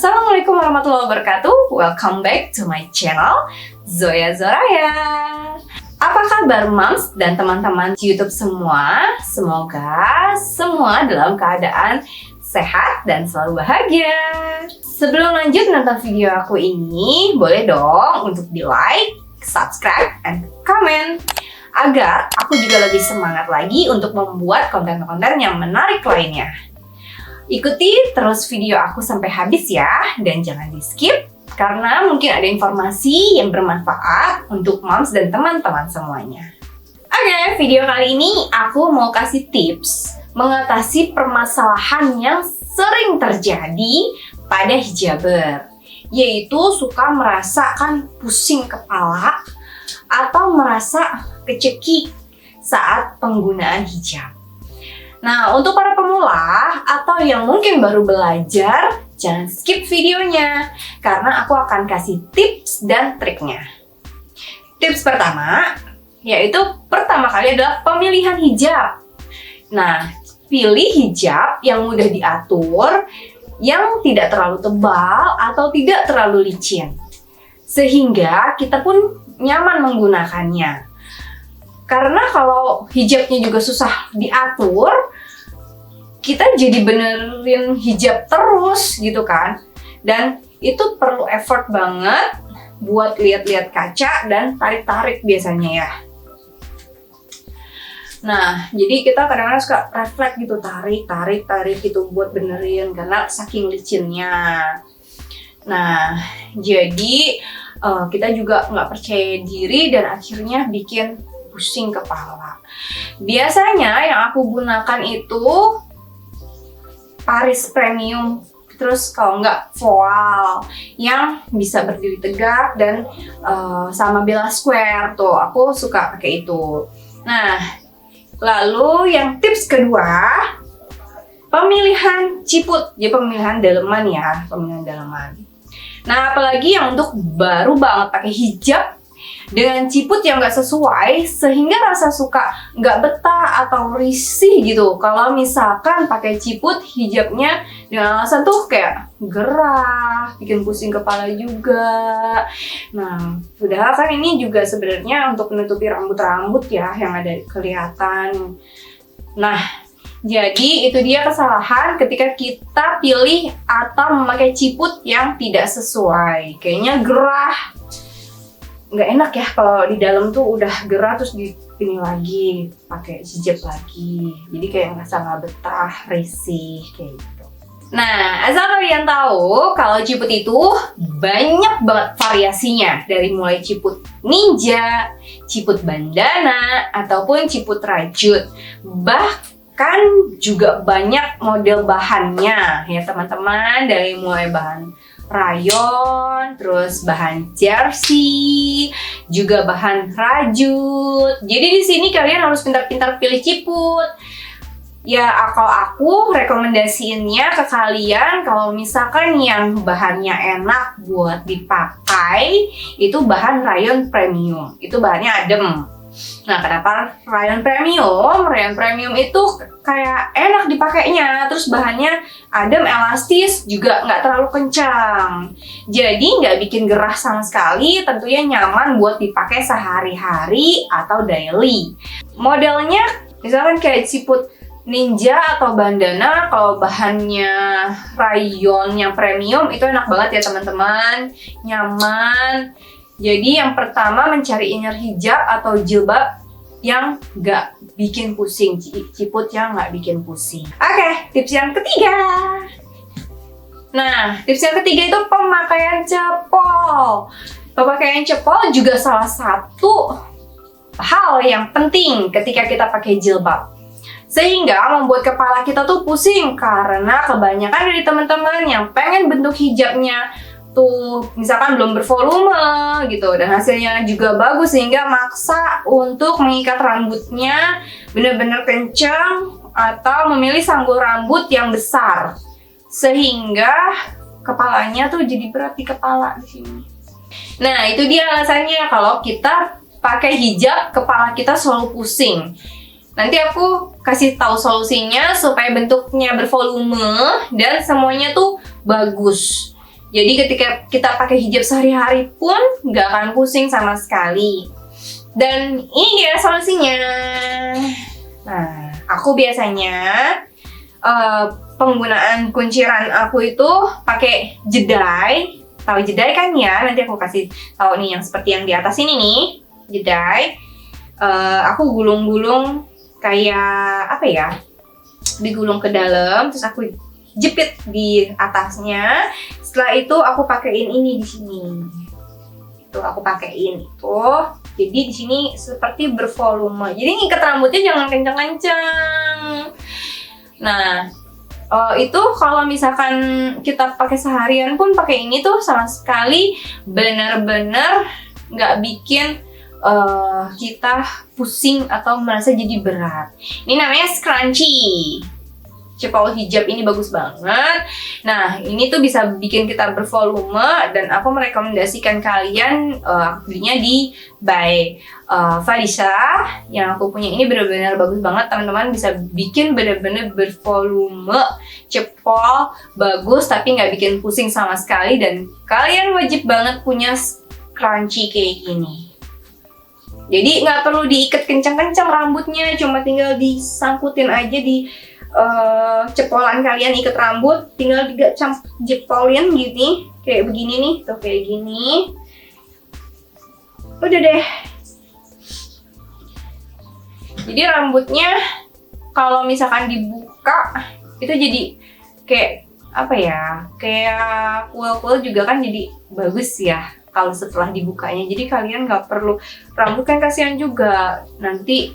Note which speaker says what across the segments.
Speaker 1: Assalamualaikum warahmatullahi wabarakatuh. Welcome back to my channel, Zoya Zoraya. Apa kabar moms dan teman-teman YouTube semua? Semoga semua dalam keadaan sehat dan selalu bahagia. Sebelum lanjut nonton video aku ini, boleh dong untuk di like, subscribe, and comment agar aku juga lebih semangat lagi untuk membuat konten-konten yang menarik lainnya. Ikuti terus video aku sampai habis ya, dan jangan di skip karena mungkin ada informasi yang bermanfaat untuk moms dan teman-teman semuanya. Oke, video kali ini aku mau kasih tips mengatasi permasalahan yang sering terjadi pada hijaber, yaitu suka merasakan pusing kepala atau merasa kecekik saat penggunaan hijab. Nah, untuk para pemula atau yang mungkin baru belajar, jangan skip videonya karena aku akan kasih tips dan triknya. Tips pertama, yaitu pertama kali adalah pemilihan hijab. Nah, pilih hijab yang mudah diatur, yang tidak terlalu tebal atau tidak terlalu licin, sehingga kita pun nyaman menggunakannya. Karena kalau hijabnya juga susah diatur, kita jadi benerin hijab terus gitu kan. Dan itu perlu effort banget buat lihat-lihat kaca dan tarik-tarik biasanya ya. Nah, jadi kita kadang-kadang suka refleks gitu, tarik gitu buat benerin karena saking licinnya. Nah, jadi kita juga nggak percaya diri dan akhirnya bikin pusing kepala. Biasanya yang aku gunakan itu Paris Premium, terus kalau nggak voal yang bisa berdiri tegak dan sama Bella Square tuh, aku suka pakai itu. Nah, lalu yang tips kedua, pemilihan ciput, ya pemilihan daleman ya, pemilihan daleman. Nah, apalagi yang untuk baru banget pakai hijab dengan ciput yang nggak sesuai, sehingga rasa suka nggak betah atau risih gitu kalau misalkan pakai ciput hijabnya dengan alasan tuh kayak gerah, bikin pusing kepala juga. Nah, padahal kan ini juga sebenarnya untuk menutupi rambut-rambut ya yang ada kelihatan. Nah, jadi itu dia kesalahan ketika kita pilih atau memakai ciput yang tidak sesuai. Kayaknya gerah, nggak enak ya kalau di dalam tuh udah gerah terus di ini lagi pakai hijab lagi, jadi kayak ngerasa nggak betah, risih kayak gitu. Nah, asal kalian tahu kalau ciput itu banyak banget variasinya, dari mulai ciput ninja, ciput bandana, ataupun ciput rajut. Bahkan juga banyak model bahannya ya teman-teman, dari mulai bahan rayon, terus bahan jersey, juga bahan rajut. Jadi di sini kalian harus pintar-pintar pilih ciput. Ya, kalau aku rekomendasiinnya ke kalian, kalau misalkan yang bahannya enak buat dipakai, itu bahan rayon premium. Itu bahannya adem. Nah, kenapa rayon premium? Rayon premium itu kayak enak dipakainya, terus bahannya adem, elastis, juga nggak terlalu kencang. Jadi nggak bikin gerah sama sekali, tentunya nyaman buat dipakai sehari-hari atau daily. Modelnya misalkan kayak ciput ninja atau bandana, kalau bahannya rayon yang premium itu enak banget ya teman-teman, nyaman. Jadi yang pertama mencari inner hijab atau jilbab yang nggak bikin pusing, ciput yang nggak bikin pusing. Oke, tips yang ketiga. Nah, tips yang ketiga itu pemakaian cepol. Pemakaian cepol juga salah satu hal yang penting ketika kita pakai jilbab. Sehingga membuat kepala kita tuh pusing karena kebanyakan dari teman-teman yang pengen bentuk hijabnya tuh misalkan belum bervolume gitu dan hasilnya juga bagus, sehingga maksa untuk mengikat rambutnya benar-benar kencang atau memilih sanggul rambut yang besar, sehingga kepalanya tuh jadi berat di kepala di sini. Nah, itu dia alasannya kalau kita pakai hijab kepala kita selalu pusing. Nanti aku kasih tahu solusinya supaya bentuknya bervolume dan semuanya tuh bagus. Jadi ketika kita pakai hijab sehari-hari pun nggak akan pusing sama sekali. Dan ini dia solusinya. Nah, aku biasanya penggunaan kunciran aku itu pakai jedai. Tahu jedai kan ya? Nanti aku kasih tahu nih yang seperti yang di atas ini nih, jedai. Aku gulung-gulung kayak apa ya? Digulung ke dalam, terus aku jepit di atasnya. Setelah itu aku pakein ini di sini. Itu aku pakein itu. Jadi di sini seperti bervolume. Jadi ngikat rambutnya jangan kencang-kencang. Nah, itu kalau misalkan kita pakai seharian pun pakai ini tuh sama sekali benar-benar nggak bikin kita pusing atau merasa jadi berat. Ini namanya scrunchie. Cepol hijab ini bagus banget. Nah, ini tuh bisa bikin kita bervolume dan aku merekomendasikan kalian belinya di by Falisha. Yang aku punya ini benar-benar bagus banget, teman-teman, bisa bikin benar-benar bervolume, cepol, bagus tapi nggak bikin pusing sama sekali, dan kalian wajib banget punya scrunchie kayak gini. Jadi nggak perlu diikat kencang-kencang rambutnya, cuma tinggal disangkutin aja di cepolan kalian, ikat rambut, tinggal jepolin gini, kayak begini nih, tuh kayak gini. Udah deh. Jadi rambutnya kalau misalkan dibuka itu jadi kayak apa ya? Kayak kuil-kuil juga kan, jadi bagus ya kalau setelah dibukanya. Jadi kalian nggak perlu, rambut kan kasihan juga nanti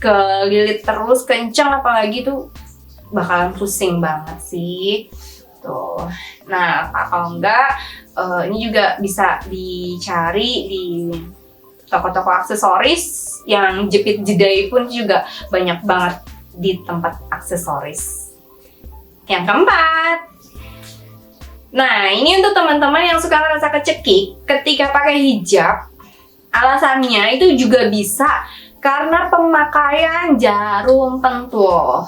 Speaker 1: kelilit terus kencang, apalagi tuh bakalan pusing banget sih tuh. Nah, kalau enggak ini juga bisa dicari di toko-toko aksesoris yang jepit jedai pun juga banyak banget di tempat aksesoris. Yang keempat, nah ini untuk teman-teman yang suka ngerasa kecekik ketika pakai hijab. Alasannya itu juga bisa karena pemakaian jarum pentul.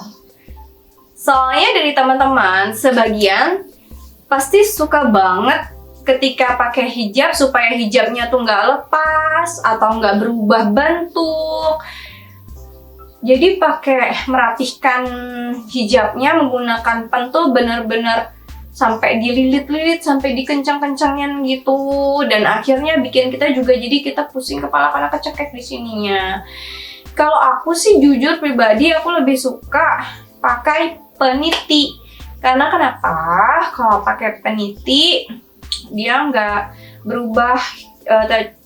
Speaker 1: Soalnya dari teman-teman sebagian pasti suka banget ketika pakai hijab supaya hijabnya tuh nggak lepas atau nggak berubah bentuk. Jadi pakai merapihkan hijabnya menggunakan pentul benar-benar sampai dililit-lilit, sampai dikencang-kencangin gitu, dan akhirnya bikin kita juga jadi kita pusing kepala karena kecekek di sininya. Kalau aku sih jujur pribadi aku lebih suka pakai peniti. Karena kenapa? Kalau pakai peniti dia nggak berubah.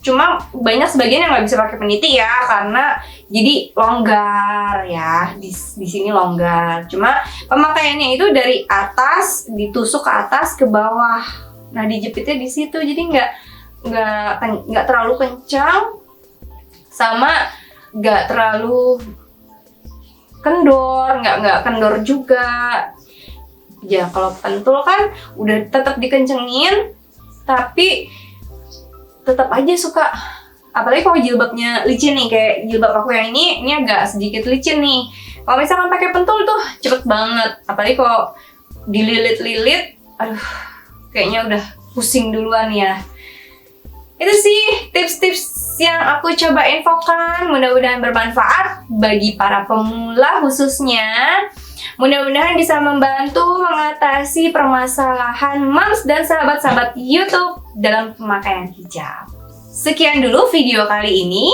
Speaker 1: Cuma banyak sebagian yang nggak bisa pakai peniti ya, karena jadi longgar ya, di sini longgar. Cuma pemakaiannya itu dari atas ditusuk ke atas ke bawah. Nah, dijepitnya di situ, jadi nggak terlalu kencang sama nggak terlalu kendor, nggak kendor juga. Ya kalau pentul kan udah tetap dikencengin, tapi tetap aja suka, apalagi kalau jilbabnya licin nih, kayak jilbab aku yang ini agak sedikit licin nih. Kalau misalkan pakai pentul tuh cepet banget, apalagi kalau dililit-lilit, aduh, kayaknya udah pusing duluan ya. Itu sih tips-tips yang aku coba infokan, mudah-mudahan bermanfaat bagi para pemula khususnya. Mudah-mudahan bisa membantu mengatasi permasalahan moms dan sahabat-sahabat YouTube dalam pemakaian hijab. Sekian dulu video kali ini.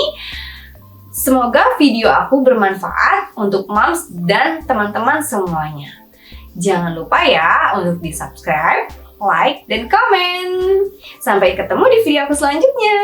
Speaker 1: Semoga video aku bermanfaat untuk moms dan teman-teman semuanya. Jangan lupa ya untuk di-subscribe, like, dan komen. Sampai ketemu di video aku selanjutnya.